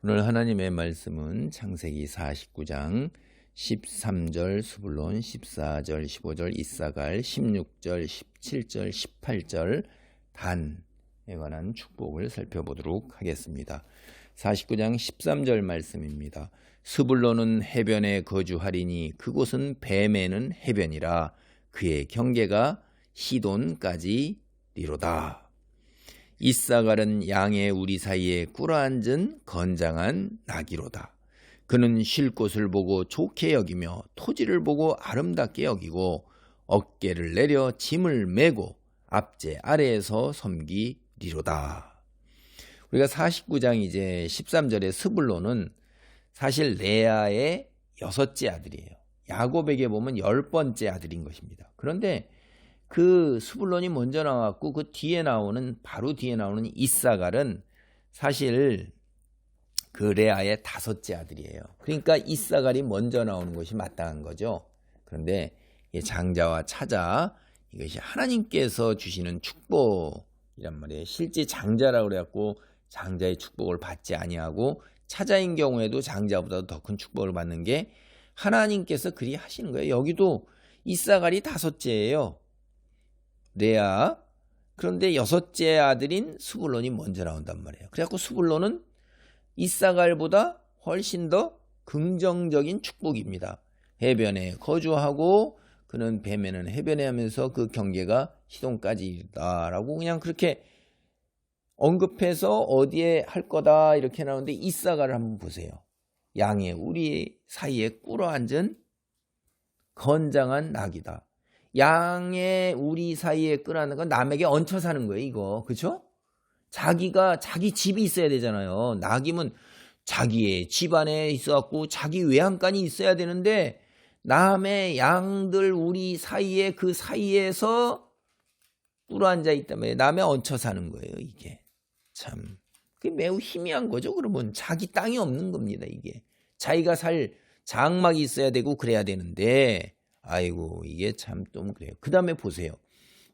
오늘 하나님의 말씀은 창세기 49장 13절 스불론, 14절, 15절 이사갈, 16절, 17절, 18절 단에 관한 축복을 살펴보도록 하겠습니다. 49장 13절 말씀입니다. 스불론은 해변에 거주하리니 그곳은 뱀에는 해변이라 그의 경계가 시돈까지 리로다. 이사갈은 양의 우리 사이에 꿇어앉은 건장한 나귀로다. 그는 쉴 곳을 보고 좋게 여기며 토지를 보고 아름답게 여기고 어깨를 내려 짐을 메고 앞제 아래에서 섬기리로다. 우리가 49장 이제 13절의 스불론은 사실 레아의 6째 아들이에요. 야곱에게 보면 10번째 아들인 것입니다. 그런데 그 스불론이 먼저 나왔고 그 뒤에 나오는 바로 뒤에 나오는 이사갈은 사실 그 레아의 5째 아들이에요. 그러니까 이사갈이 먼저 나오는 것이 마땅한 거죠. 그런데 장자와 차자, 이것이 하나님께서 주시는 축복이란 말이에요. 실제 장자라고 그래갖고 장자의 축복을 받지 아니하고 차자인 경우에도 장자보다 더 큰 축복을 받는 게 하나님께서 그리 하시는 거예요. 여기도 이사갈이 5째예요. 레아. 그런데 6째 아들인 스불론이 먼저 나온단 말이에요. 그래갖고 스불론은 이사갈보다 훨씬 더 긍정적인 축복입니다. 해변에 거주하고 그는 뱀에는 해변에 하면서 그 경계가 시돈까지다라고 그냥 그렇게 언급해서 어디에 할 거다 이렇게 나오는데 이사갈을 한번 보세요. 양의 우리 사이에 꿇어앉은 건장한 낙이다. 양의 우리 사이에 끓어앉는 건 남에게 얹혀 사는 거예요, 이거. 그렇죠? 자기 집이 있어야 되잖아요. 낙이면 자기의 집 안에 있어갖고 자기 외양간이 있어야 되는데 남의 양들 우리 사이에 그 사이에서 꿇어앉아 있다면 남에 얹혀 사는 거예요, 이게. 참. 그게 매우 희미한 거죠, 그러면. 자기 땅이 없는 겁니다, 이게. 자기가 살 장막이 있어야 되고 그래야 되는데 아이고 이게 참 좀 그래요. 그 다음에 보세요.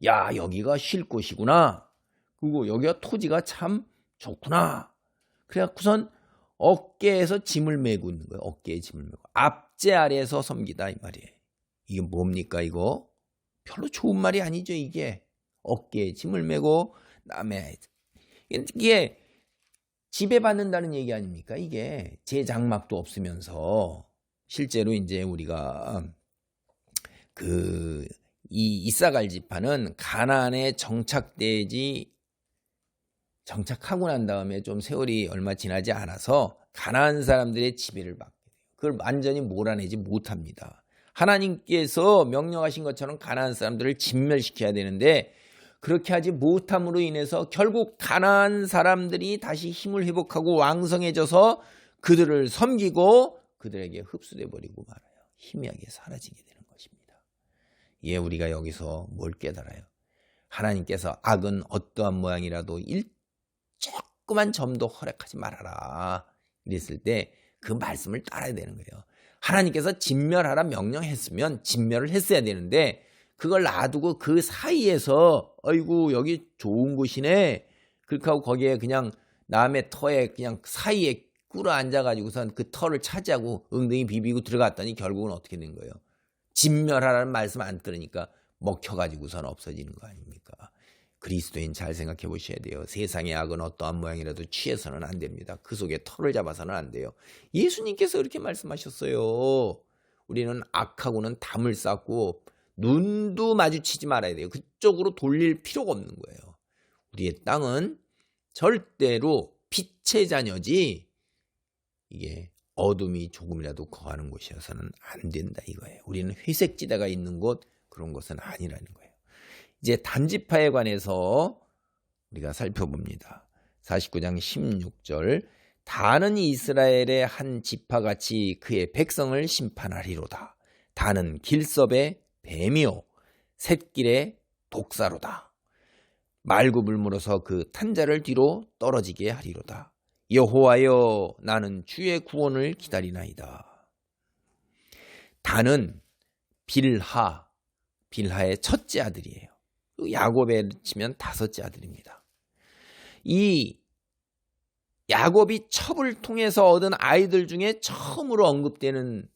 야 여기가 쉴 곳이구나. 그리고 여기가 토지가 참 좋구나. 그래갖고선 어깨에서 짐을 메고 있는 거예요. 어깨에 짐을 메고 앞제 아래에서 섬기다 이 말이에요. 이게 뭡니까 이거? 별로 좋은 말이 아니죠 이게. 어깨에 짐을 메고 남의 이게 지배받는다는 얘기 아닙니까? 이게 제 장막도 없으면서 실제로 이제 우리가 이 이사갈 지파는 가나안에 정착하고 난 다음에 좀 세월이 얼마 지나지 않아서 가나안 사람들의 지배를 받게 돼요. 그걸 완전히 몰아내지 못합니다. 하나님께서 명령하신 것처럼 가나안 사람들을 진멸시켜야 되는데 그렇게 하지 못함으로 인해서 결국 가나안 사람들이 다시 힘을 회복하고 왕성해져서 그들을 섬기고 그들에게 흡수돼 버리고 말아요. 희미하게 사라지게 되는 것입니다. 예, 우리가 여기서 뭘 깨달아요? 하나님께서 악은 어떠한 모양이라도 조그만 점도 허락하지 말아라. 이랬을 때 그 말씀을 따라야 되는 거예요. 하나님께서 진멸하라 명령했으면 진멸을 했어야 되는데 그걸 놔두고 그 사이에서 아이고 여기 좋은 곳이네. 그렇게 하고 거기에 그냥 남의 터에 그냥 사이에 꿇어 앉아가지고선 그 터를 차지하고 엉덩이 비비고 들어갔더니 결국은 어떻게 된 거예요? 진멸하라는 말씀 안 들으니까 먹혀가지고선 없어지는 거 아닙니까? 그리스도인 잘 생각해 보셔야 돼요. 세상의 악은 어떠한 모양이라도 취해서는 안 됩니다. 그 속에 털을 잡아서는 안 돼요. 예수님께서 그렇게 말씀하셨어요. 우리는 악하고는 담을 쌓고 눈도 마주치지 말아야 돼요. 그쪽으로 돌릴 필요가 없는 거예요. 우리의 땅은 절대로 빛의 자녀지 이게 어둠이 조금이라도 거하는 곳이어서는 안 된다 이거예요. 우리는 회색지대가 있는 곳 그런 것은 아니라는 거예요. 이제 단지파에 관해서 우리가 살펴봅니다. 49장 16절 다는 이스라엘의 한 지파같이 그의 백성을 심판하리로다. 다는 길섭의 뱀이요 샛길의 독사로다. 말굽을 물어서 그 탄자를 뒤로 떨어지게 하리로다. 여호와여 나는 주의 구원을 기다리나이다. 다는 빌하의 첫째 아들이에요. 야곱에 치면 5째 아들입니다. 이 야곱이 첩을 통해서 얻은 아이들 중에 처음으로 언급되는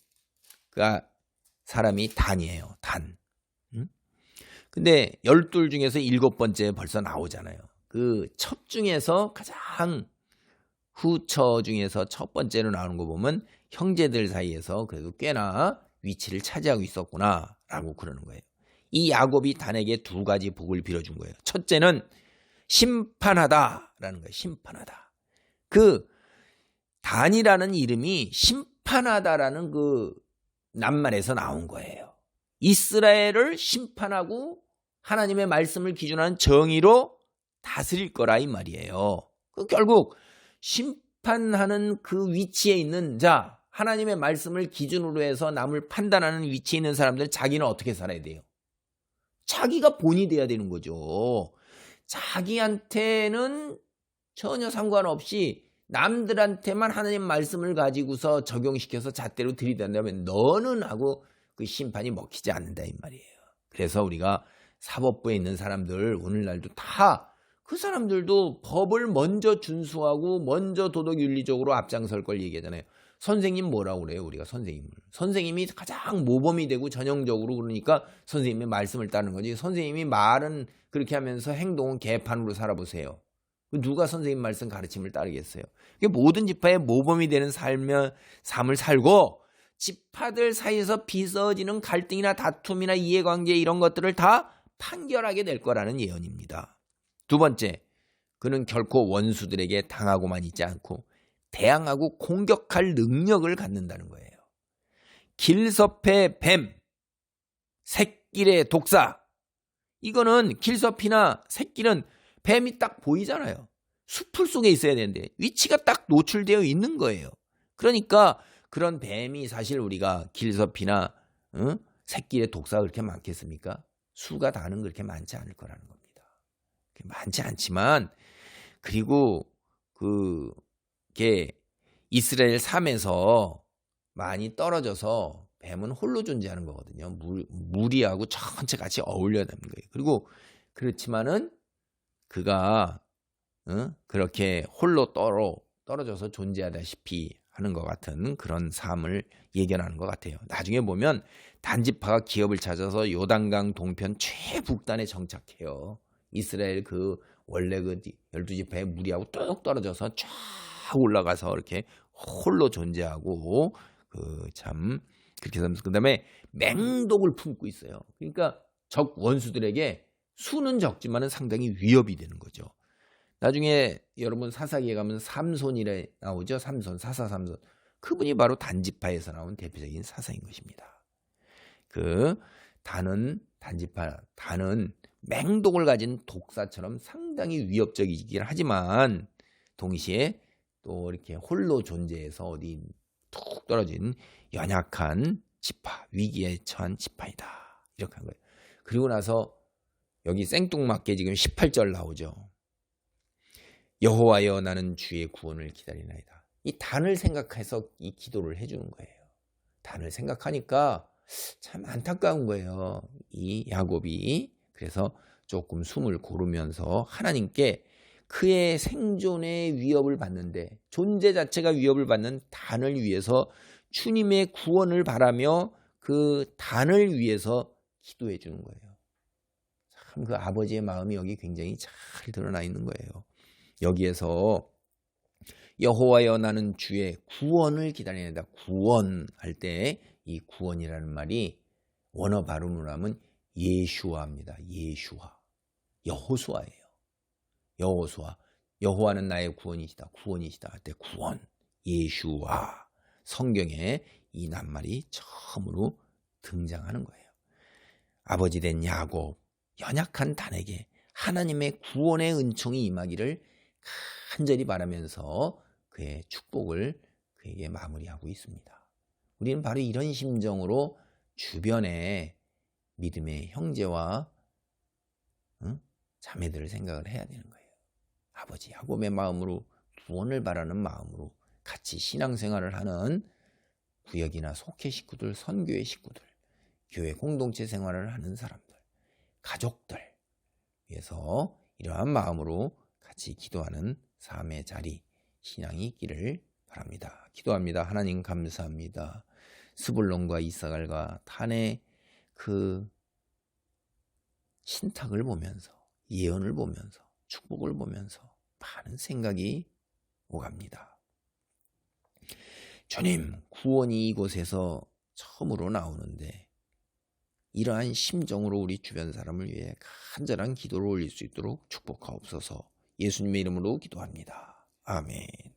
그 사람이 단이에요. 단. 근데 12 중에서 7번째 벌써 나오잖아요. 그 첩 중에서 가장 후처 중에서 첫 번째로 나오는 거 보면 형제들 사이에서 그래도 꽤나 위치를 차지하고 있었구나라고 그러는 거예요. 이 야곱이 단에게 2가지 복을 빌어준 거예요. 첫째는 심판하다라는 거예요. 심판하다. 그 단이라는 이름이 심판하다라는 그 낱말에서 나온 거예요. 이스라엘을 심판하고 하나님의 말씀을 기준한 정의로 다스릴 거라 이 말이에요. 결국 심판하는 그 위치에 있는 자, 하나님의 말씀을 기준으로 해서 남을 판단하는 위치에 있는 사람들, 자기는 어떻게 살아야 돼요? 자기가 본이 돼야 되는 거죠. 자기한테는 전혀 상관없이 남들한테만 하나님 말씀을 가지고서 적용시켜서 잣대로 들이댄다면 너는 하고 그 심판이 먹히지 않는다 이 말이에요. 그래서 우리가 사법부에 있는 사람들 오늘날도 다 그 사람들도 법을 먼저 준수하고 먼저 도덕윤리적으로 앞장설 걸 얘기하잖아요. 선생님 뭐라고 그래요? 우리가 선생님이 가장 모범이 되고 전형적으로 그러니까 선생님의 말씀을 따르는 거지. 선생님이 말은 그렇게 하면서 행동은 개판으로 살아보세요. 누가 선생님 말씀 가르침을 따르겠어요? 모든 지파의 모범이 되는 삶을 살고 지파들 사이에서 빚어지는 갈등이나 다툼이나 이해관계 이런 것들을 다 판결하게 될 거라는 예언입니다. 2번째, 그는 결코 원수들에게 당하고만 있지 않고 대항하고 공격할 능력을 갖는다는 거예요. 길섭의 뱀, 샛길의 독사. 이거는 길섭이나 샛길은 뱀이 딱 보이잖아요. 수풀 속에 있어야 되는데 위치가 딱 노출되어 있는 거예요. 그러니까 그런 뱀이 사실 우리가 길섭이나 샛길의 독사가 그렇게 많겠습니까? 수가 다는 그렇게 많지 않을 거라는 겁니다. 많지 않지만 그리고 그게 이스라엘 삶에서 많이 떨어져서 뱀은 홀로 존재하는 거거든요. 무리하고 전체 같이 어울려야 되는 거예요. 그리고 그렇지만은 그가 그렇게 홀로 떨어져서 존재하다시피 하는 것 같은 그런 삶을 예견하는 것 같아요. 나중에 보면 단지파가 기업을 찾아서 요단강 동편 최북단에 정착해요. 이스라엘 원래 12지파의 무리하고 뚝 떨어져서 쫙 올라가서 이렇게 홀로 존재하고 참 그렇게 살면서 그다음에 맹독을 품고 있어요. 그러니까 적 원수들에게 수는 적지만은 상당히 위협이 되는 거죠. 나중에 여러분 사사기에 가면 삼손이라 나오죠. 사사 삼손. 그분이 바로 단지파에서 나온 대표적인 사사인 것입니다. 단은 맹독을 가진 독사처럼 상당히 위협적이긴 하지만 동시에 또 이렇게 홀로 존재해서 어디 툭 떨어진 연약한 지파, 위기에 처한 지파이다. 이렇게 한 거예요. 그리고 나서 여기 생뚱맞게 지금 18절 나오죠. 여호와여 나는 주의 구원을 기다리나이다. 이 단을 생각해서 이 기도를 해주는 거예요. 단을 생각하니까 참 안타까운 거예요. 이 야곱이. 그래서 조금 숨을 고르면서 하나님께 그의 생존의 위협을 받는데 존재 자체가 위협을 받는 단을 위해서 주님의 구원을 바라며 그 단을 위해서 기도해 주는 거예요. 참 그 아버지의 마음이 여기 굉장히 잘 드러나 있는 거예요. 여기에서 여호와여 나는 주의 구원을 기다리는다. 구원할 때 이 구원이라는 말이 원어 발음으로 하면 예슈아입니다. 예슈아. 여호수아예요. 여호수아. 여호와는 나의 구원이시다. 구원이시다 할 때 구원. 예슈아. 성경에 이 낱말이 처음으로 등장하는 거예요. 아버지 된 야곱, 연약한 단에게 하나님의 구원의 은총이 임하기를 간절히 바라면서 그의 축복을 그에게 마무리하고 있습니다. 우리는 바로 이런 심정으로 주변에 믿음의 형제와 자매들을 생각을 해야 되는 거예요. 아버지 야곱의 마음으로 구원을 바라는 마음으로 같이 신앙생활을 하는 구역이나 속회 식구들, 선교회 식구들, 교회 공동체 생활을 하는 사람들, 가족들 위해서 이러한 마음으로 같이 기도하는 삶의 자리, 신앙이 있기를 바랍니다. 기도합니다. 하나님 감사합니다. 스불론과 이사갈과 단의 그 신탁을 보면서, 예언을 보면서, 축복을 보면서 많은 생각이 오갑니다. 주님, 구원이 이곳에서 처음으로 나오는데 이러한 심정으로 우리 주변 사람을 위해 간절한 기도를 올릴 수 있도록 축복하옵소서. 예수님의 이름으로 기도합니다. 아멘.